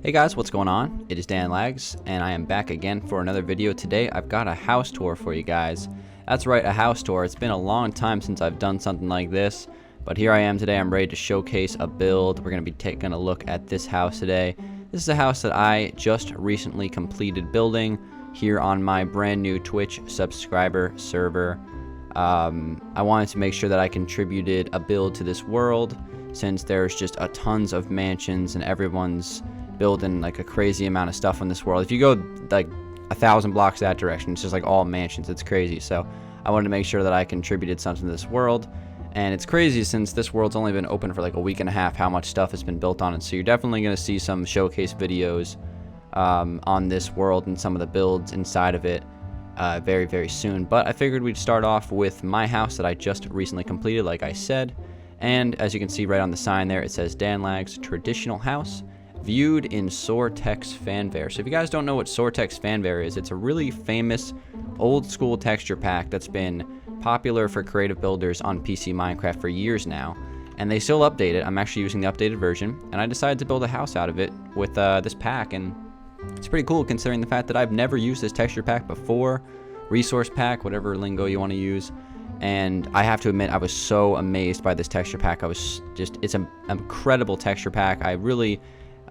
Hey guys, what's going on? It is Dangeles, and I am back again for another video. Today I've got a house tour for you guys. That's right, a house tour. It's been a long time since I've done something like this, but here I am today. I'm ready to showcase a build. We're going to be taking a look at this house today. This is a house that I just recently completed building here on my brand new Twitch subscriber server. I wanted to make sure that I contributed a build to this world, since there's just a tons of mansions and everyone's building like a crazy amount of stuff in this world. If you go like 1,000 blocks that direction, it's just like all mansions. It's crazy. So I wanted to make sure that I contributed something to this world. And it's crazy since this world's only been open for like a week and a half, how much stuff has been built on it. So you're definitely going to see some showcase videos on this world and some of the builds inside of it very, very soon. But I figured we'd start off with my house that I just recently completed, like I said. And as you can see right on the sign there, it says Dangeles Traditional House, viewed in Soartex Fanver. So if you guys don't know what Soartex Fanver is, it's a really famous old school texture pack that's been popular for creative builders on PC Minecraft for years now. And they still update it. I'm actually using the updated version, and I decided to build a house out of it with this pack. And it's pretty cool considering the fact that I've never used this texture pack before, resource pack, whatever lingo you want to use. And I have to admit, I was so amazed by this texture pack. It's an incredible texture pack. I really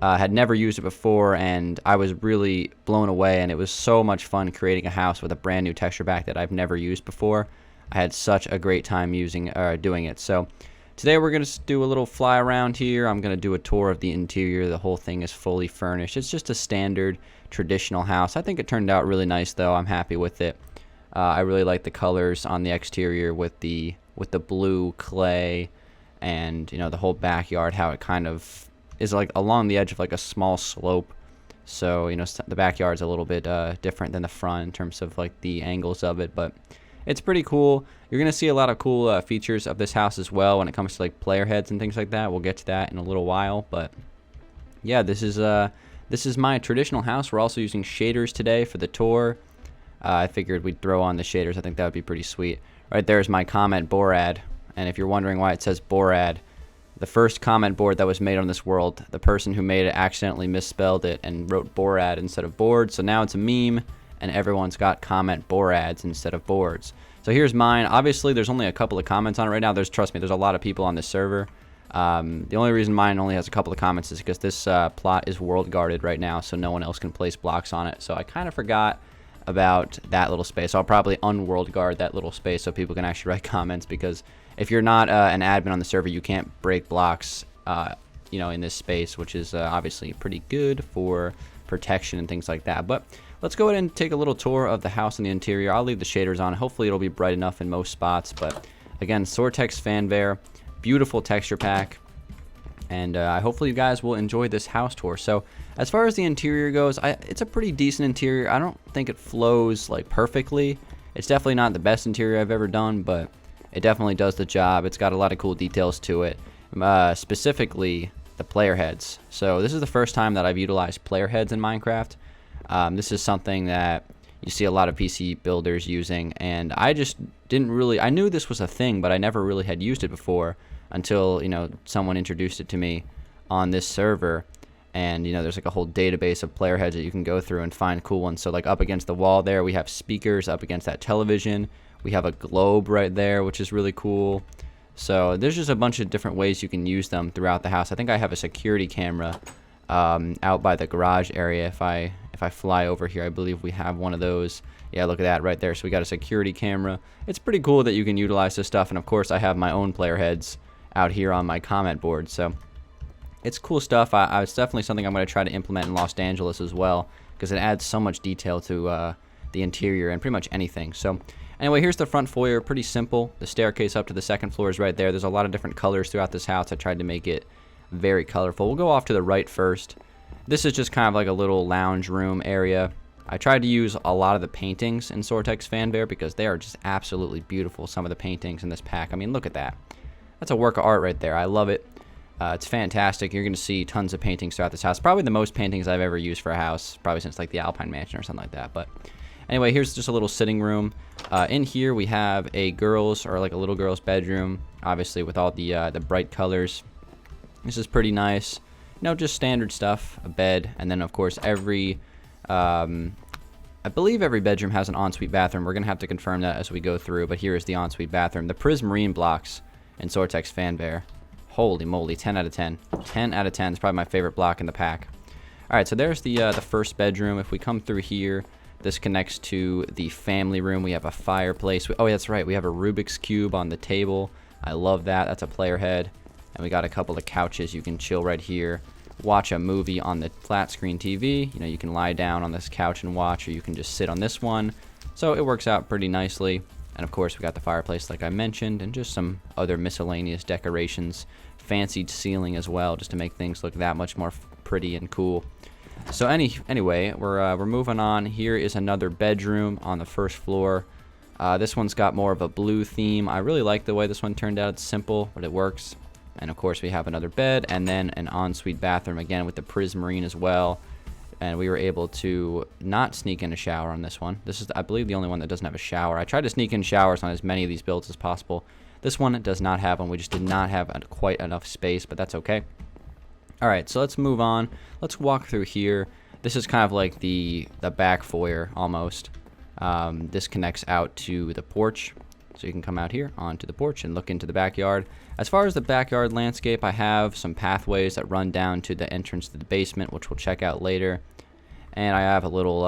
had never used it before, and I was really blown away, and it was so much fun creating a house with a brand new texture pack that I've never used before. I had such a great time doing it. So today we're going to do a little fly around here. I'm going to do a tour of the interior. The whole thing is fully furnished. It's just a standard traditional house. I think it turned out really nice though. I'm happy with it. I really like the colors on the exterior with the blue clay, and the whole backyard, how it kind of is like along the edge of like a small slope. So the backyard's a little bit different than the front in terms of like the angles of it, but it's pretty cool. You're gonna see a lot of cool features of this house as well when it comes to like player heads and things like that. We'll get to that in a little while, but yeah, this is my traditional house. We're also using shaders today for the tour. I figured we'd throw on the shaders. I think that would be pretty sweet. Right there is my comment Borad, and if you're wondering why it says Borad, the first comment board that was made on this world, the person who made it accidentally misspelled it and wrote Borad instead of board, so now it's a meme, and everyone's got comment Borads instead of boards. So here's mine. Obviously, there's only a couple of comments on it right now. Trust me, there's a lot of people on this server. The only reason mine only has a couple of comments is because this plot is world guarded right now, so no one else can place blocks on it. So I kind of forgot about that little space. I'll probably unworld guard that little space so people can actually write comments, because if you're not an admin on the server, you can't break blocks in this space, which is obviously pretty good for protection and things like that. But let's go ahead and take a little tour of the house and the interior. I'll leave the shaders on. Hopefully it'll be bright enough in most spots, but again, Soartex Fanver, beautiful texture pack, and hopefully you guys will enjoy this house tour. So as far as the interior goes, it's a pretty decent interior. I don't think it flows like perfectly. It's definitely not the best interior I've ever done, but it definitely does the job. It's got a lot of cool details to it, specifically the player heads. So this is the first time that I've utilized player heads in Minecraft. This is something that you see a lot of PC builders using, and I just didn't really, I knew this was a thing, but I never really had used it before until someone introduced it to me on this server. And there's like a whole database of player heads that you can go through and find cool ones. So like up against the wall there, we have speakers. Up against that television, we have a globe right there, which is really cool. So there's just a bunch of different ways you can use them throughout the house. I think I have a security camera out by the garage area. If I fly over here, I believe we have one of those. Yeah, look at that right there. So we got a security camera. It's pretty cool that you can utilize this stuff. And of course, I have my own player heads out here on my comment board. So it's cool stuff. It's definitely something I'm going to try to implement in Los Angeles as well, because it adds so much detail to the interior and pretty much anything. So anyway, here's the front foyer. Pretty simple. The staircase up to the second floor is right there. There's a lot of different colors throughout this house. I tried to make it very colorful. We'll go off to the right first. This is just kind of like a little lounge room area. I tried to use a lot of the paintings in Soartex Fanver because they are just absolutely beautiful, some of the paintings in this pack. I mean, look at that. That's a work of art right there. I love it. It's fantastic. You're going to see tons of paintings throughout this house. Probably the most paintings I've ever used for a house, probably since like the Alpine Mansion or something like that. But anyway, here's just a little sitting room. In here we have a girl's, or like a little girl's bedroom, obviously with all the bright colors. This is pretty nice. just standard stuff, a bed, and then of course I believe every bedroom has an ensuite bathroom. We're going to have to confirm that as we go through, but here is the ensuite bathroom. The Prismarine blocks in Soartex Fanver. Holy moly, 10 out of 10. 10 out of 10 is probably my favorite block in the pack. All right, so there's the first bedroom. If we come through here, this connects to the family room. We have a fireplace. Oh, that's right. We have a Rubik's Cube on the table. I love that. That's a player head. And we got a couple of couches. You can chill right here. Watch a movie on the flat screen TV. You can lie down on this couch and watch, or you can just sit on this one. So it works out pretty nicely. And of course, we got the fireplace like I mentioned, and just some other miscellaneous decorations. Fancied ceiling as well, just to make things look that much more pretty and cool. So anyway, we're moving on. Here is another bedroom on the first floor. This one's got more of a blue theme. I really like the way this one turned out. It's simple, but it works. And of course, we have another bed and then an ensuite bathroom again with the Prismarine as well. And we were able to not sneak in a shower on this one. This is, I believe, the only one that doesn't have a shower. I tried to sneak in showers on as many of these builds as possible. This one does not have one. We just did not have quite enough space, but that's okay. All right, so let's move on. Let's walk through here. This is kind of like the back foyer almost. This connects out to the porch. So you can come out here onto the porch and look into the backyard. As far as the backyard landscape, I have some pathways that run down to the entrance to the basement, which we'll check out later. And I have a little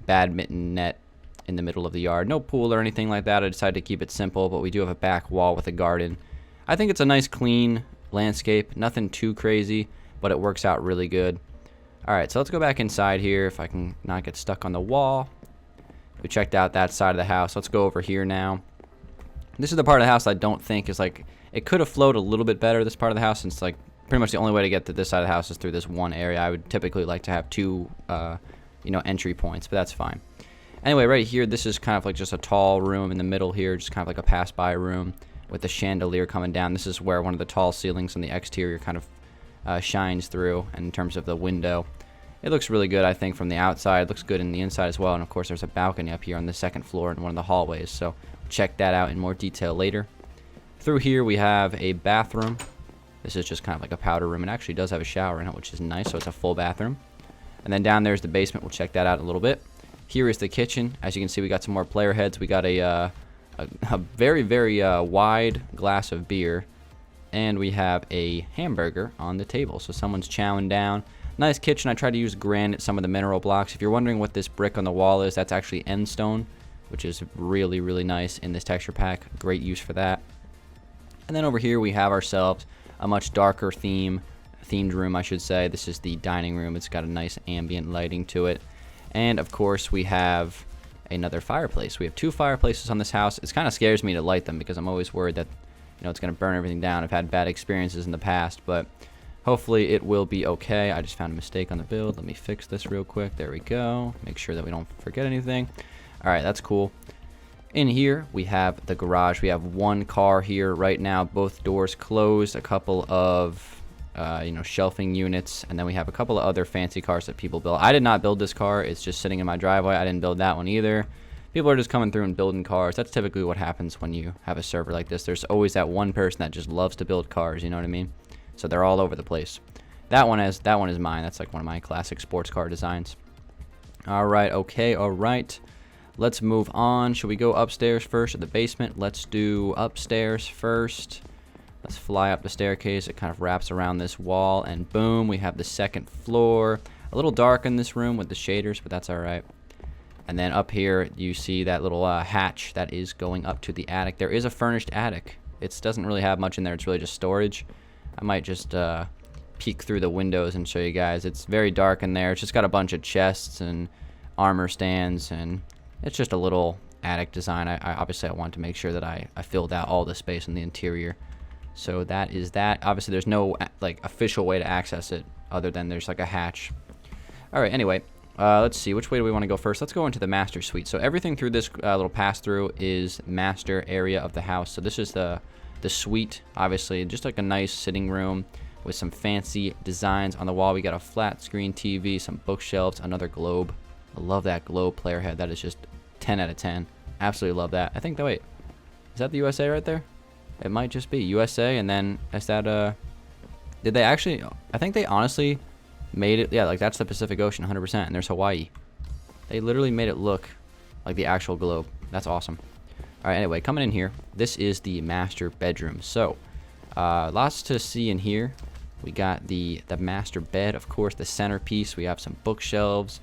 badminton net in the middle of the yard. No pool or anything like that. I decided to keep it simple, but we do have a back wall with a garden. I think it's a nice, clean landscape. Nothing too crazy, but it works out really good. All right, so let's go back inside here if I can not get stuck on the wall. We checked out that side of the house. Let's go over here now. This is the part of the house I don't think is like, it could have flowed a little bit better, this part of the house, since like pretty much the only way to get to this side of the house is through this one area. I would typically like to have two, entry points, but that's fine. Anyway, right here, this is kind of like just a tall room in the middle here, just kind of like a pass-by room with the chandelier coming down. This is where one of the tall ceilings on the exterior kind of shines through, and in terms of the window. It looks really good, I think, from the outside. It looks good in the inside as well, and of course there's a balcony up here on the second floor in one of the hallways, so check that out in more detail later. Through here we have a bathroom. This is just kind of like a powder room. It actually does have a shower in it, which is nice, so it's a full bathroom. And then down there's the basement. We'll check that out in a little bit. Here is the kitchen. As you can see, we got some more player heads. We got a very, very wide glass of beer. And we have a hamburger on the table. So someone's chowing down. Nice kitchen. I tried to use granite, some of the mineral blocks. If you're wondering what this brick on the wall is, that's actually end stone, which is really, really nice in this texture pack. Great use for that. And then over here we have ourselves a much darker themed room, I should say. This is the dining room. It's got a nice ambient lighting to it. And of course we have another fireplace. We have two fireplaces on this house. It kind of scares me to light them because I'm always worried that it's going to burn everything down. I've had bad experiences in the past, but hopefully it will be okay. I just found a mistake on the build. Let me fix this real quick. There we go. Make sure that we don't forget anything. All right, that's cool. In here, we have the garage. We have one car here right now, both doors closed, a couple of, shelving units, and then we have a couple of other fancy cars that people build. I did not build this car. It's just sitting in my driveway. I didn't build that one either. People are just coming through and building cars. That's typically what happens when you have a server like this. There's always that one person that just loves to build cars, you know what I mean? So they're all over the place. That one is mine. That's like one of my classic sports car designs. All right, okay, all right. Let's move on. Should we go upstairs first or the basement? Let's do upstairs first. Let's fly up the staircase. It kind of wraps around this wall, and boom, we have the second floor. A little dark in this room with the shaders, but that's all right. And then up here, you see that little hatch that is going up to the attic. There is a furnished attic. It doesn't really have much in there. It's really just storage. I might just peek through the windows and show you guys. It's very dark in there. It's just got a bunch of chests and armor stands, and it's just a little attic design. I obviously I want to make sure that I filled out all the space in the interior. So that is that. Obviously there's no like official way to access it other than there's like a hatch. All right, anyway, let's see, which way do we want to go first? Let's go into the master suite. So everything through this little pass through is master area of the house. So this is the suite, obviously, just like a nice sitting room with some fancy designs on the wall. We got a flat screen TV, some bookshelves, another globe. I love that globe player head. That is just 10 out of 10. Absolutely love that. I think that, wait, is that the USA right there? It might just be USA, and then is that Did they actually? I think they honestly made it. Yeah, like that's the Pacific Ocean 100%, and there's Hawaii. They literally made it look like the actual globe. That's awesome. All right, anyway, coming in here, this is the master bedroom. So, lots to see in here. We got the master bed, of course, the centerpiece. We have some bookshelves.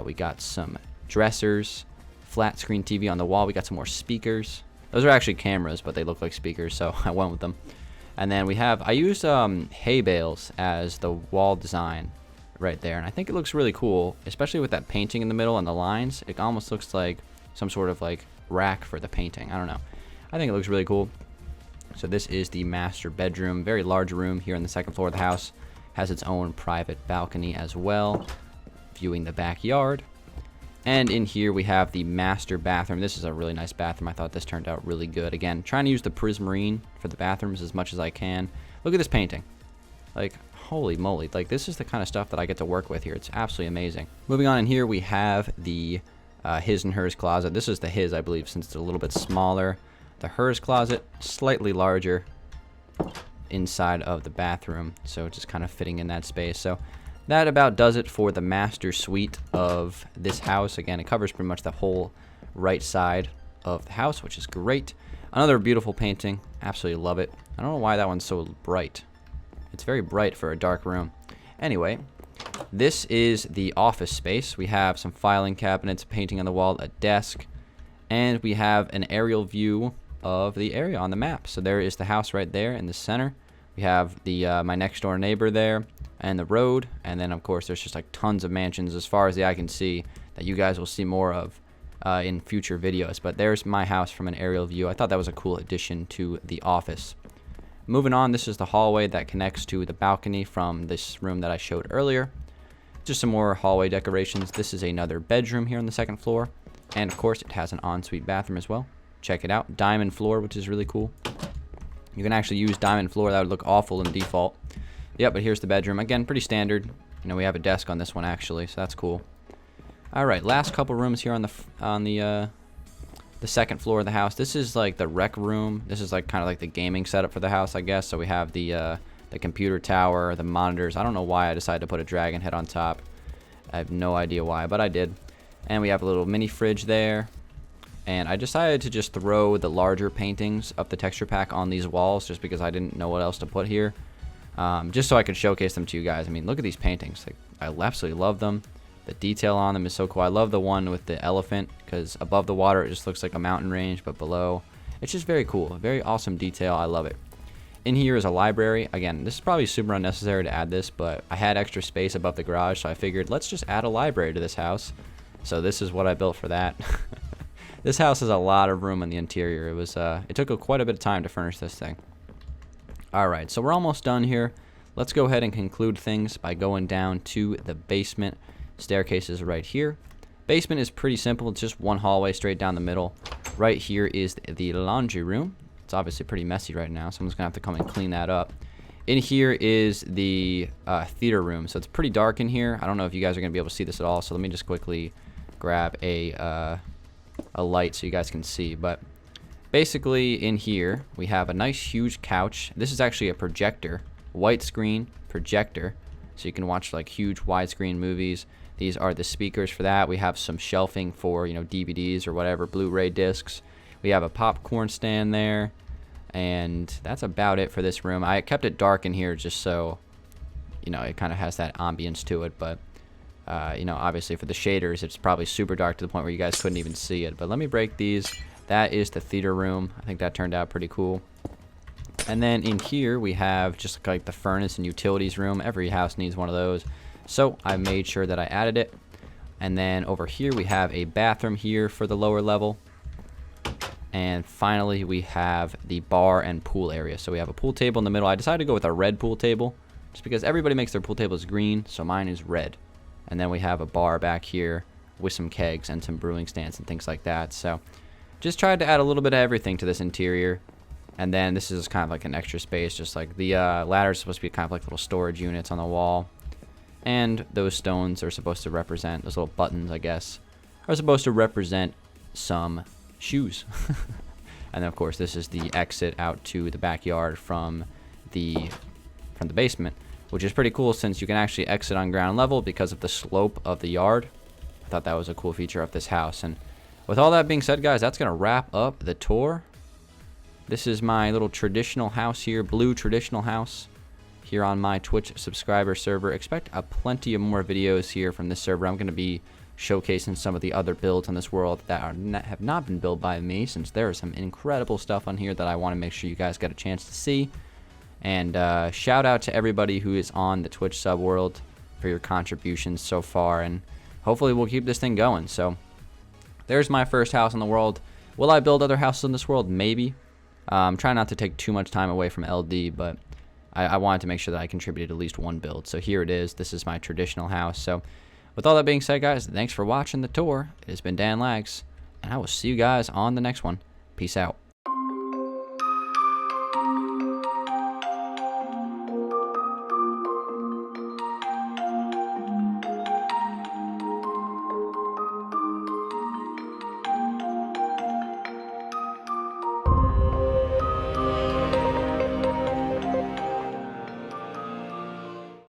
We got some dressers, flat screen TV on the wall. We got some more speakers. Those are actually cameras, but they look like speakers, so I went with them. And then we have, I used hay bales as the wall design right there, and I think it looks really cool, especially with that painting in the middle and the lines. It almost looks like some sort of like rack for the painting. I don't know. I think it looks really cool. So this is the master bedroom, very large room here on the second floor of the house. Has its own private balcony as well, viewing the backyard. And in here we have the master bathroom. This is a really nice bathroom. I thought this turned out really good. Again, trying to use the prismarine for the bathrooms as much as I can. Look at this painting. Like, holy moly. Like, this is the kind of stuff that I get to work with here. It's absolutely amazing. Moving on in here, we have the his and hers closet. This is the his, I believe, since it's a little bit smaller. The hers closet, slightly larger inside of the bathroom. So just kind of fitting in that space. So that about does it for the master suite of this house. Again, it covers pretty much the whole right side of the house, which is great. Another beautiful painting. Absolutely love it. I don't know why that one's so bright. It's very bright for a dark room. Anyway, this is the office space. We have some filing cabinets, painting on the wall, a desk, and we have an aerial view of the area on the map. So there is the house right there in the center. We have the my next door neighbor there and the road, and then of course there's just like tons of mansions as far as the eye can see that you guys will see more of in future videos. But there's my house from an aerial view. I thought that was a cool addition to the office. Moving on, this is the hallway that connects to the balcony from this room that I showed earlier. Just some more hallway decorations. This is another bedroom here on the second floor, and of course it has an ensuite bathroom as well. Check it out. Diamond floor, which is really cool. You can actually use diamond floor. That would look awful in default. Yep, but here's the bedroom. Again, pretty standard. You know, we have a desk on this one actually, so that's cool. All right, last couple rooms here on the second floor of the house. This is like the rec room. This is like kind of like the gaming setup for the house, I guess. So we have the computer tower, the monitors. I don't know why I decided to put a dragon head on top. I have no idea why, but I did. And we have a little mini fridge there. And I decided to just throw the larger paintings of the texture pack on these walls just because I didn't know what else to put here. Just so I could showcase them to you guys. I mean, look at these paintings. Like, I absolutely love them. The detail on them is so cool. I love the one with the elephant because above the water it just looks like a mountain range, but below it's just very cool. Very awesome detail. I love it. In here is a library. Again, this is probably super unnecessary to add this, but I had extra space above the garage, so I figured let's just add a library to this house. So this is what I built for that. This house has a lot of room in the interior. It took quite a bit of time to furnish this thing. Alright, so we're almost done here. Let's go ahead and conclude things by going down to the basement. Staircase is right here. Basement is pretty simple. It's just one hallway straight down the middle. Right here is the laundry room. It's obviously pretty messy right now. Someone's going to have to come and clean that up. In here is the theater room. So it's pretty dark in here. I don't know if you guys are going to be able to see this at all. So let me just quickly grab a light so you guys can see. But basically in here we have a nice huge couch. This is actually a projector, white screen projector, so you can watch like huge widescreen movies. These are the speakers for that. We have some shelving for, you know, DVDs or whatever, Blu-ray discs. We have a popcorn stand there, and that's about it for this room. I kept it dark in here just so, you know, it kind of has that ambience to it. But you know, obviously for the shaders, it's probably super dark to the point where you guys couldn't even see it. But let me break these. That is the theater room. I think that turned out pretty cool. And then in here we have just like the furnace and utilities room. Every house needs one of those. So I made sure that I added it. And then over here we have a bathroom here for the lower level. And finally we have the bar and pool area. So we have a pool table in the middle. I decided to go with a red pool table just because everybody makes their pool tables green, so mine is red. And then we have a bar back here with some kegs and some brewing stands and things like that. So just tried to add a little bit of everything to this interior. And then this is kind of like an extra space, just like the ladder is supposed to be kind of like little storage units on the wall. And those stones are supposed to represent, those little buttons, I guess, are supposed to represent some shoes. And then of course this is the exit out to the backyard from the from the basement, which is pretty cool since you can actually exit on ground level because of the slope of the yard. I thought that was a cool feature of this house. And with all that being said, guys, that's going to wrap up the tour. This is my little traditional house here, blue traditional house here on my Twitch subscriber server. Expect plenty of more videos here from this server. I'm going to be showcasing some of the other builds on this world that have not been built by me, since there is some incredible stuff on here that I want to make sure you guys get a chance to see. And shout out to everybody who is on the Twitch sub world for your contributions so far, and hopefully we'll keep this thing going. So there's my first house in the world. Will I build other houses in this world? Maybe. I'm trying not to take too much time away from LD, but I wanted to make sure that I contributed at least one build. So here it is. This is my traditional house. So with all that being said, guys, thanks for watching the tour. It has been Dan Lags, and I will see you guys on the next one. Peace out.